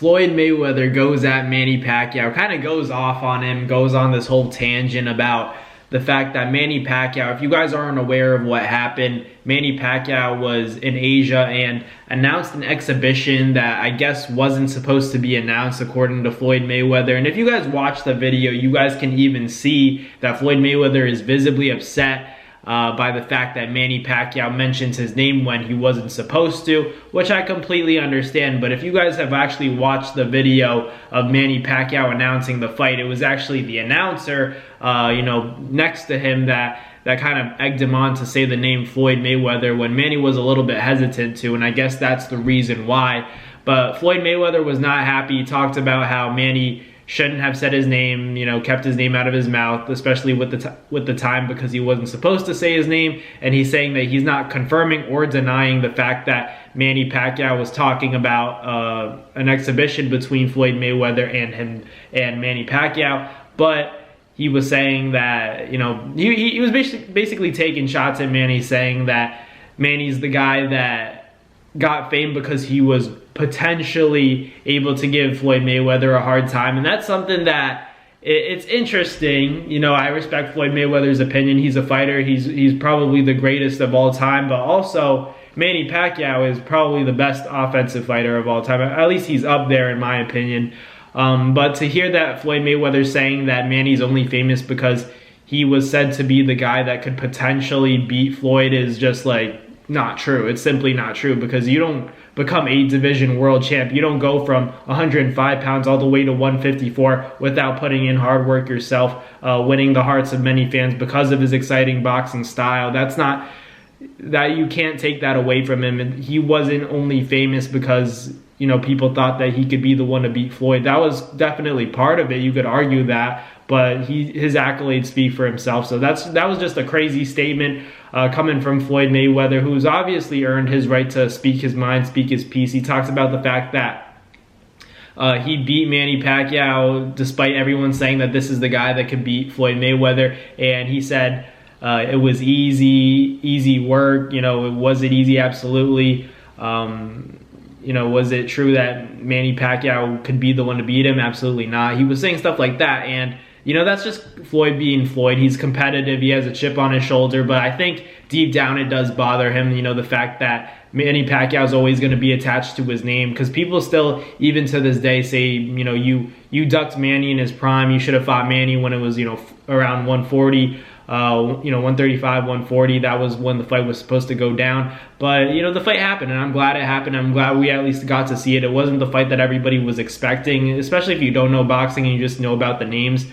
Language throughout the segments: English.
Floyd Mayweather goes at Manny Pacquiao, kind of goes off on him, goes on this whole tangent about the fact that Manny Pacquiao, if you guys aren't aware of what happened, Manny Pacquiao was in Asia and announced an exhibition that I guess wasn't supposed to be announced according to Floyd Mayweather. And if you guys watch the video, you guys can even see that Floyd Mayweather is visibly upset by the fact that Manny Pacquiao mentions his name when he wasn't supposed to, which I completely understand. But if you guys have actually watched the video of Manny Pacquiao announcing the fight, it was actually the announcer, next to him that kind of egged him on to say the name Floyd Mayweather when Manny was a little bit hesitant to, and I guess that's the reason why. But Floyd Mayweather was not happy. He talked about how Manny shouldn't have said his name, kept his name out of his mouth, especially with the time, because he wasn't supposed to say his name. And he's saying that he's not confirming or denying the fact that Manny Pacquiao was talking about an exhibition between Floyd Mayweather and him and Manny Pacquiao. But he was saying that, he was basically taking shots at Manny, saying that Manny's the guy that got fame because he was potentially able to give Floyd Mayweather a hard time. And that's something that it's interesting. I respect Floyd Mayweather's opinion. He's a fighter. He's probably the greatest of all time, but also Manny Pacquiao is probably the best offensive fighter of all time. At least he's up there in my opinion. But to hear that Floyd Mayweather saying that Manny's only famous because he was said to be the guy that could potentially beat Floyd is just like not true. It's simply not true, because you don't become 8-division world champ. You don't go from 105 pounds all the way to 154 without putting in hard work yourself, winning the hearts of many fans because of his exciting boxing style. You can't take that away from him. And he wasn't only famous because people thought that he could be the one to beat Floyd. That was definitely part of it. You could argue that, but his accolades speak for himself. So that was just a crazy statement coming from Floyd Mayweather, who's obviously earned his right to speak his mind, speak his piece. He talks about the fact that he beat Manny Pacquiao despite everyone saying that this is the guy that could beat Floyd Mayweather. And he said it was easy work. Was it easy? Absolutely. Was it true that Manny Pacquiao could be the one to beat him? Absolutely not. He was saying stuff like that, and that's just Floyd being Floyd. He's competitive. He has a chip on his shoulder, but I think deep down it does bother him, the fact that Manny Pacquiao is always going to be attached to his name, because people still, even to this day, say, you ducked Manny in his prime. You should have fought Manny when it was, around 140. 135, 140, that was when the fight was supposed to go down. But, the fight happened, and I'm glad it happened. I'm glad we at least got to see it. It wasn't the fight that everybody was expecting, especially if you don't know boxing and you just know about the names.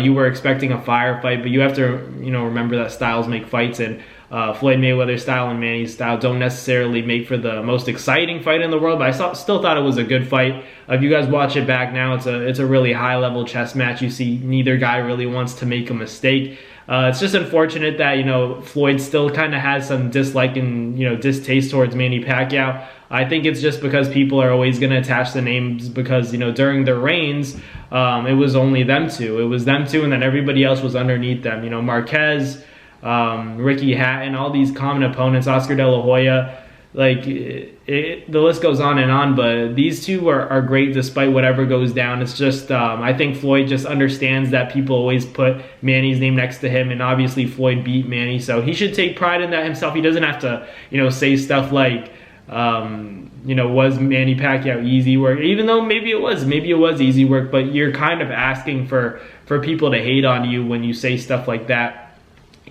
You were expecting a firefight, but you have to, remember that styles make fights, and Floyd Mayweather's style and Manny's style don't necessarily make for the most exciting fight in the world, but I still thought it was a good fight. If you guys watch it back now, it's a really high-level chess match. You see neither guy really wants to make a mistake. It's just unfortunate that, Floyd still kind of has some dislike and, distaste towards Manny Pacquiao. I think it's just because people are always going to attach the names because, during their reigns, it was only them two. It was them two, and then everybody else was underneath them. Marquez, Ricky Hatton, all these common opponents, Oscar De La Hoya. The list goes on and on, but these two are great despite whatever goes down. It's just, I think Floyd just understands that people always put Manny's name next to him, and obviously Floyd beat Manny, so he should take pride in that himself. He doesn't have to, say stuff like, was Manny Pacquiao easy work? Even though maybe it was easy work, but you're kind of asking for people to hate on you when you say stuff like that.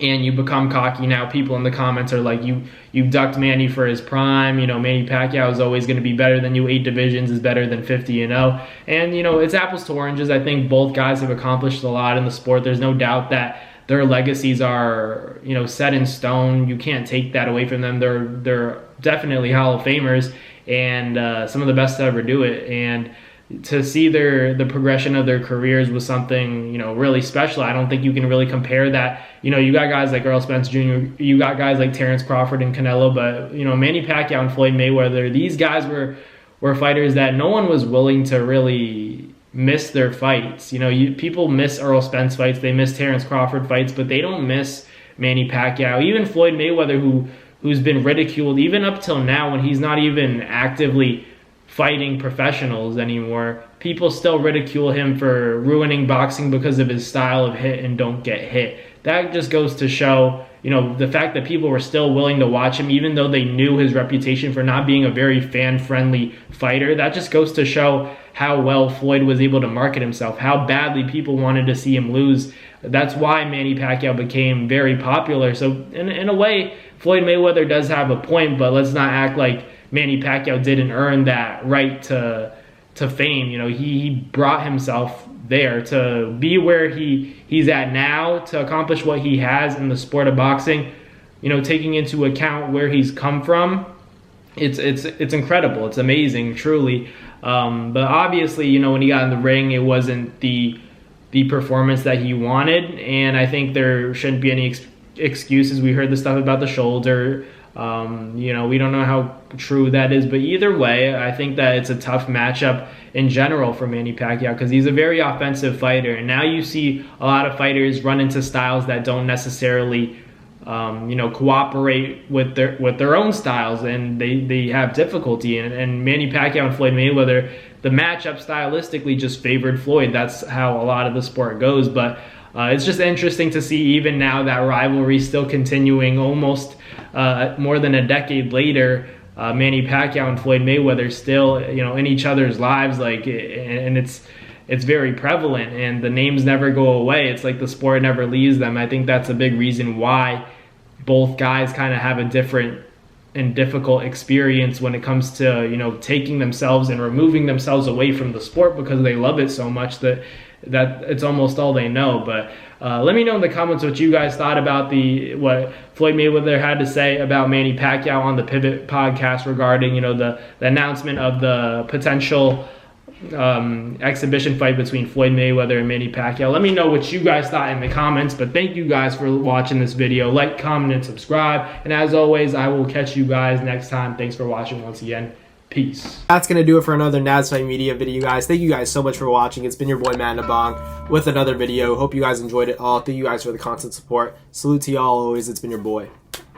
And you become cocky now. People in the comments are like, you ducked Manny for his prime. Manny Pacquiao is always going to be better than you. 8 divisions is better than 50-0. And, it's apples to oranges. I think both guys have accomplished a lot in the sport. There's no doubt that their legacies are, set in stone. You can't take that away from them. They're definitely Hall of Famers and some of the best to ever do it. And to see the progression of their careers was something, really special. I don't think you can really compare that. You got guys like Earl Spence Jr., you got guys like Terrence Crawford and Canelo, but, Manny Pacquiao and Floyd Mayweather, these guys were fighters that no one was willing to really miss their fights. People miss Earl Spence fights, they miss Terrence Crawford fights, but they don't miss Manny Pacquiao. Even Floyd Mayweather, who's been ridiculed even up till now when he's not even actively fighting professionals anymore. People still ridicule him for ruining boxing because of his style of hit and don't get hit. That just goes to show, you know, the fact that people were still willing to watch him even though they knew his reputation for not being a very fan-friendly fighter. That just goes to show how well Floyd was able to market himself, how badly people wanted to see him lose. That's why Manny Pacquiao became very popular. So in a way, Floyd Mayweather does have a point, but let's not act like Manny Pacquiao didn't earn that right to fame. You know, he brought himself there to be where he's at now, to accomplish what he has in the sport of boxing. You know, taking into account where he's come from, it's incredible. It's amazing, truly. But obviously, you know, when he got in the ring, it wasn't the performance that he wanted, and I think there shouldn't be any excuses. We heard the stuff about the shoulder. You know, we don't know how true that is, but either way, I think that it's a tough matchup in general for Manny Pacquiao because he's a very offensive fighter, and now you see a lot of fighters run into styles that don't necessarily you know, cooperate with their own styles, and they have difficulty. And Manny Pacquiao and Floyd Mayweather, the matchup stylistically just favored Floyd. That's how a lot of the sport goes. But it's just interesting to see, even now, that rivalry still continuing almost more than a decade later. Manny Pacquiao and Floyd Mayweather still, you know, in each other's lives, like, and it's very prevalent, and the names never go away. It's like the sport never leaves them. I think that's a big reason why both guys kind of have a different and difficult experience when it comes to, you know, taking themselves and removing themselves away from the sport because they love it so much that it's almost all they know. But let me know in the comments what you guys thought about what Floyd Mayweather had to say about Manny Pacquiao on the Pivot podcast regarding, you know, the announcement of the potential exhibition fight between Floyd Mayweather and Manny Pacquiao. Let me know what you guys thought in the comments. But thank you guys for watching this video. Like, comment, and subscribe. And as always, I will catch you guys next time. Thanks for watching once again. Peace. That's going to do it for another Naz Fight Media video, guys. Thank you guys so much for watching. It's been your boy, Manny with another video. Hope you guys enjoyed it all. Thank you guys for the constant support. Salute to y'all always. It's been your boy.